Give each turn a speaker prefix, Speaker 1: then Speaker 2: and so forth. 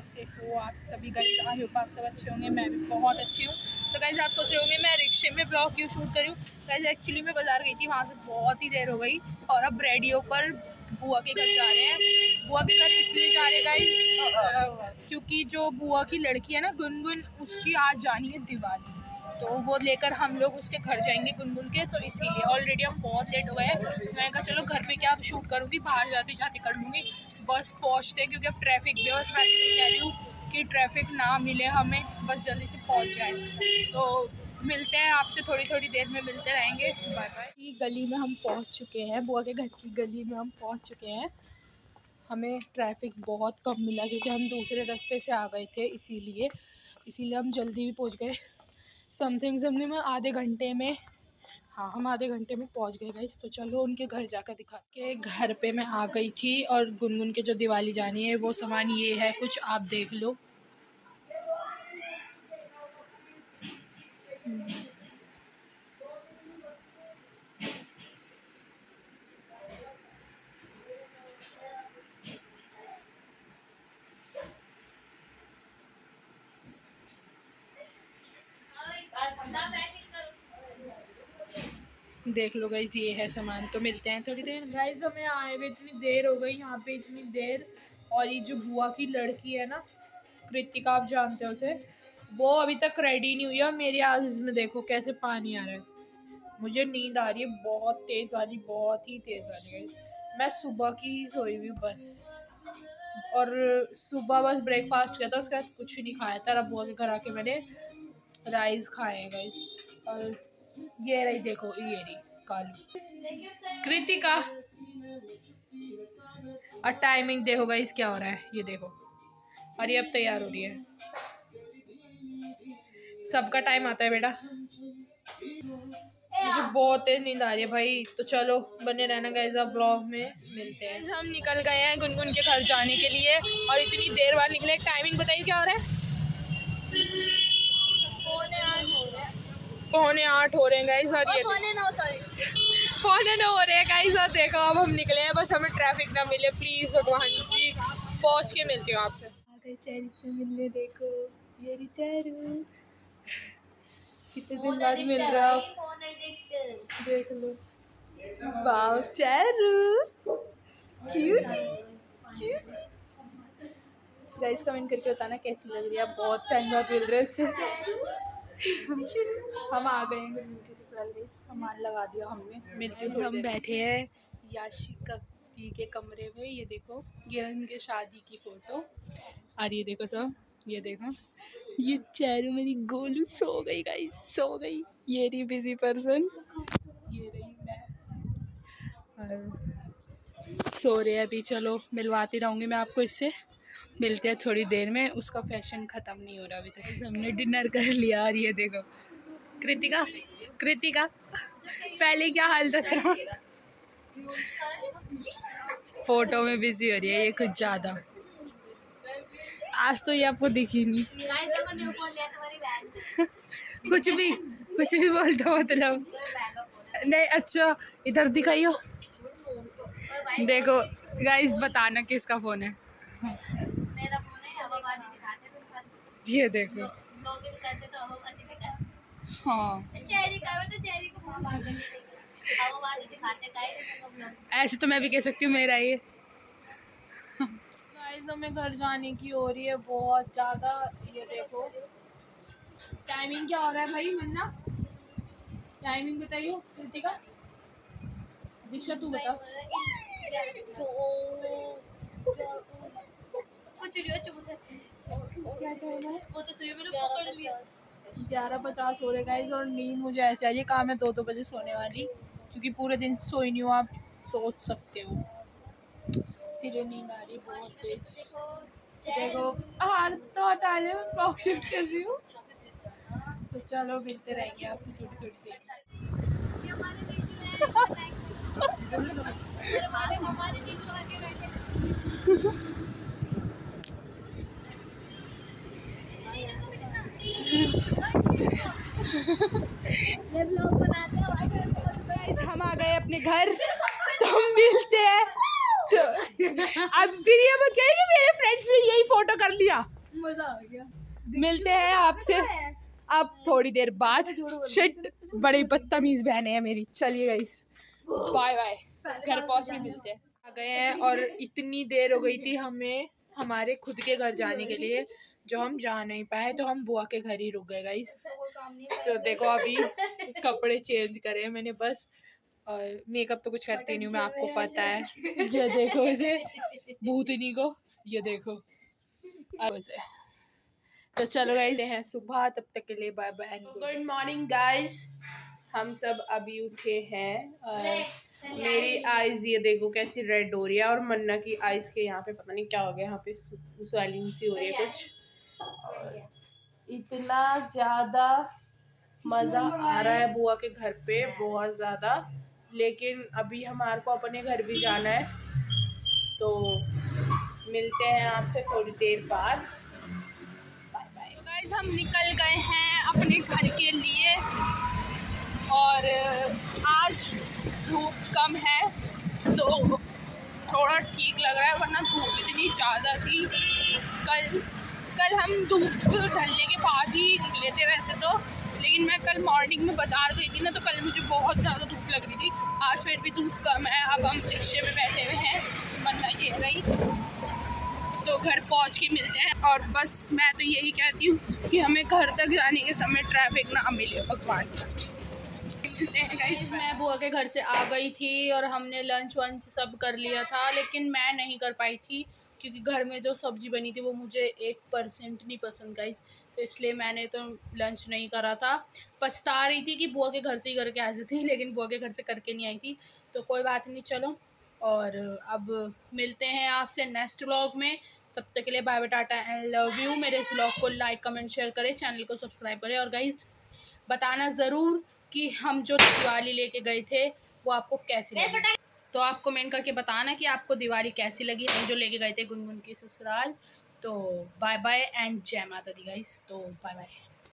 Speaker 1: कैसे हो आप सभी गाइस? आई होप आप सब अच्छे होंगे। मैं भी बहुत अच्छी हूँ। सो गाइस आप सोच रहे होंगे मैं रिक्शे में ब्लॉग क्यों शूट करूँ। गाइस एक्चुअली मैं बाज़ार गई थी, वहाँ से बहुत ही देर हो गई और अब रेडी होकर बुआ के घर जा रहे हैं। बुआ के घर इसलिए जा रहे हैं गाइस क्योंकि जो बुआ की लड़की है ना गुनगुन, उसकी आज जानी है दिवाली, तो वो लेकर हम लोग उसके घर जाएंगे गुनगुन के। तो इसीलिए ऑलरेडी हम बहुत लेट हो गए हैं। मैंने कहा चलो घर पे क्या अब शूट करूँगी, बाहर जाते जाते कर लूँगी। बस पहुँचते हैं क्योंकि अब ट्रैफिक भी है। बस मैं तो ये कह रही हूँ कि ट्रैफिक ना मिले हमें, बस जल्दी से पहुँच जाए। तो मिलते हैं आपसे थोड़ी देर में, मिलते रहेंगे। Bye bye. ये गली में हम पहुँच चुके हैं, बुआ के घर की गली में हम पहुँच चुके हैं। हमें ट्रैफिक बहुत कम मिला क्योंकि हम दूसरे रास्ते से आ गए थे, इसीलिए हम जल्दी भी पहुँच गए। समथिंग में आधे घंटे में, हाँ हम आधे घंटे में पहुंच गए गाइस। तो चलो उनके घर जाकर दिखा के। घर पे मैं आ गई थी और गुनगुन के जो दिवाली जानी है वो सामान ये है कुछ, आप देख लो। देख लो गाइज, ये है सामान। तो मिलते हैं थोड़ी देर। गाइज हमें आए हुए इतनी देर हो गई यहाँ पे, इतनी देर। और ये जो बुआ की लड़की है ना कृतिका, आप जानते हो थे, वो अभी तक रेडी नहीं हुई है। और मेरी आँख में देखो कैसे पानी आ रहा है। मुझे नींद आ रही है बहुत तेज़ वाली, बहुत ही तेज़ वाली गाइज। मैं सुबह की सोई हुई बस, और सुबह बस ब्रेकफास्ट किया था, उसके बाद कुछ नहीं खाया था। अब बुआ के घर आके मैंने राइस खाए हैं गाइज। और ये रही देखो, ये रही कालू कृतिका। और टाइमिंग देखो गाइस क्या हो रहा है, ये देखो। और ये अब तैयार हो रही है। सबका टाइम आता है बेटा। मुझे बहुत तेज नींद आ रही है भाई। तो चलो बने रहना गाइस, अब ब्लॉग में मिलते हैं। हम निकल गए हैं गुनगुन के घर जाने के लिए और इतनी देर बाद निकले। टाइमिंग बताइए क्या हो रहा है? 7:45 हो रहे हैं गाइस। और ये 9:45 हो रहे हैं गाइस। और देखो अब हम निकले हैं, बस हमें ट्रैफिक ना मिले प्लीज भगवान जी। पहुंच के मिलती हूँ आपसे। आ गए चेरी से मिलने। देखो ये चेरू, कितने दिन बाद मिल रहा है, देख लो। Wow चेरू, cutie cutie. Guys comment करके बताना कैसी लग रही है। बहुत टाइम बाद मिल रहे हैं इससे। हम आ गए हैं उनके ससुराल में, सामान लगा दिया हमने। मिलते हैं। हम बैठे हैं याशिका दी के कमरे में। ये देखो, ये उनके शादी की फोटो। और ये देखो सब, ये देखो ये चेरू मेरी गोलू सो गई गाइस, सो गई। ये रही बिजी पर्सन, ये रही मैं, और सो रहे हैं अभी। चलो मिलवाती रहूँगी मैं आपको इससे। मिलते हैं थोड़ी देर में। उसका फैशन ख़त्म नहीं हो रहा अभी तक। हमने डिनर कर लिया। और ये देखो कृतिका, कृतिका पहले क्या हाल था तेरा? फोटो में बिजी हो रही है ये कुछ ज़्यादा। आज तो ये आपको दिखी नहीं। कुछ भी बोल दो मतलब नहीं। अच्छा इधर दिखाइयो, देखो गाइस बताना किसका फ़ोन है। मेरा फोन है, हवाबाजी दिखाते हैं। ये देखो हाँ, चेरी का है तो चेरी को हवाबाजी दिखाते हैं। ऐसे तो मैं भी कह सकती हूँ मेरा ये। गाइस हमें घर जाने की हो रही है बहुत ज़्यादा। ये देखो टाइमिंग क्या हो रहा है भाई, मन्ना टाइमिंग बताइयो। कृतिका, दीक्षा तू बता। क्या टाइम है? वो तो सुबह मैंने पकड़ लिया। 11:50 हो रहे गाइस। और नींद मुझे ऐसे आ रही है, कहाँ मैं 2 बजे सोने वाली, क्योंकि पूरे दिन सोई नहीं हूँ, आप सोच सकते हो। इसीलिए नींद आ रही है बहुत तेज। देखो हार तो हटा ले, मैं ब्लॉग शूट कर रही हूँ। तो चलो मिलते रहेंगे आपसे थोड़ी देर। हम आ गए अपने घर, तो हम मिलते हैं। तो अब फिर ये मत कहिए कि मेरे फ्रेंड्स ने यही फोटो कर लिया। मजा आ गया। मिलते हैं आपसे अब थोड़ी देर बाद। शिट, बड़ी बदतमीज बहन है मेरी। चलिए गाइस, बाय बाय, घर पहुंच के मिलते हैं। आ गए हैं और इतनी देर हो गई थी हमें हमारे खुद के घर जाने के लिए, जो हम जा नहीं पाए, तो हम बुआ के घर ही रुक गए गाइस। तो देखो अभी कपड़े चेंज करे मैंने बस, और मेकअप तो कुछ करती नहीं हूँ मैं, आपको पता है। ये देखो इसे भूतनी को, ये देखो अब उसे। तो चलो गाइस हैं सुबह, तब तक के लिए bye bye, good morning guys. हम सब अभी उठे हैं और मेरी आईज ये देखो कैसी रेड हो रही है, और मन्ना की आईज के यहाँ पे पता नहीं क्या हो गया, यहाँ पे स्वेलिंग सी हो रही है कुछ। और इतना ज्यादा मजा आ रहा है बुआ के घर पे, बहुत ज्यादा। लेकिन अभी हमारे को अपने घर भी जाना है, तो मिलते हैं आपसे थोड़ी देर बाद। Bye bye. तो गाइस हम निकल गए हैं अपने घर के लिए, और आज धूप कम है तो थोड़ा ठीक लग रहा है, वरना धूप इतनी ज़्यादा थी। कल हम धूप ढलने के बाद ही निकले थे वैसे तो, लेकिन मैं कल मॉर्निंग में बाजार गई थी ना, तो कल मुझे बहुत ज़्यादा धूप लग रही थी। आज फिर भी धूप कम है। अब हम रिक्शे में बैठे हुए हैं, वरना ये रही, तो घर पहुंच के मिलते हैं। और बस मैं तो यही कहती हूँ कि हमें घर तक जाने के समय ट्रैफिक ना मिले, भगवान। मैं बुआ के घर से आ गई थी और हमने लंच वंच सब कर लिया था, लेकिन मैं नहीं कर पाई थी क्योंकि घर में जो सब्जी बनी थी वो मुझे 1% नहीं पसंद गाइस, तो इसलिए मैंने तो लंच नहीं करा था। पछता रही थी कि बुआ के घर से ही करके आ जाती, लेकिन बुआ के घर से करके नहीं आई थी, तो कोई बात नहीं। चलो, और अब मिलते हैं आपसे नेक्स्ट व्लॉग में। तब तक के लिए bye bye, tata and love you. मेरे इस व्लॉग को लाइक कमेंट शेयर करें, चैनल को सब्सक्राइब करें, और गाइस बताना ज़रूर कि हम जो दिवाली लेके गए थे वो आपको कैसी लगी। तो आप कमेंट करके बताना कि आपको दिवाली कैसी लगी, हम जो लेके गए थे गुनगुन की ससुराल। तो बाय बाय एंड जय माता दी गाइस। तो बाय बाय।